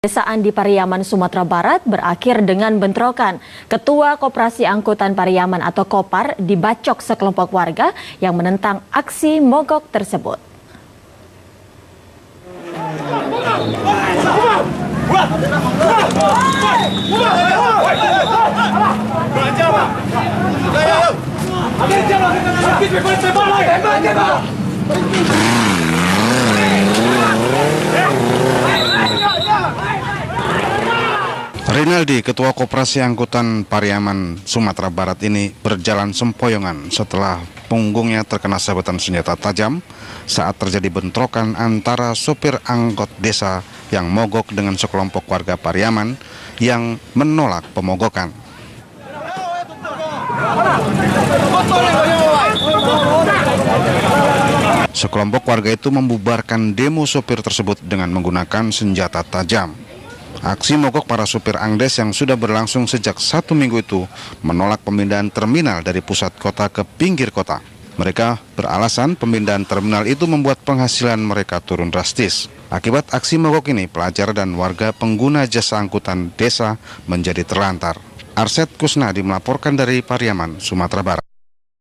Pedesaan di Pariaman, Sumatera Barat berakhir dengan bentrokan. Ketua Koperasi Angkutan Pariaman atau Kopar dibacok sekelompok warga yang menentang aksi mogok tersebut. Rinaldi, Ketua Koperasi Angkutan Pariaman, Sumatera Barat ini berjalan sempoyongan setelah punggungnya terkena sabetan senjata tajam saat terjadi bentrokan antara sopir angkot desa yang mogok dengan sekelompok warga Pariaman yang menolak pemogokan. Sekelompok warga itu membubarkan demo sopir tersebut dengan menggunakan senjata tajam. Aksi mogok para supir Angdes yang sudah berlangsung sejak 1 minggu itu menolak pemindahan terminal dari pusat kota ke pinggir kota. Mereka beralasan pemindahan terminal itu membuat penghasilan mereka turun drastis. Akibat aksi mogok ini, pelajar dan warga pengguna jasa angkutan desa menjadi terlantar. Arset Kusnadi melaporkan dari Pariaman, Sumatera Barat.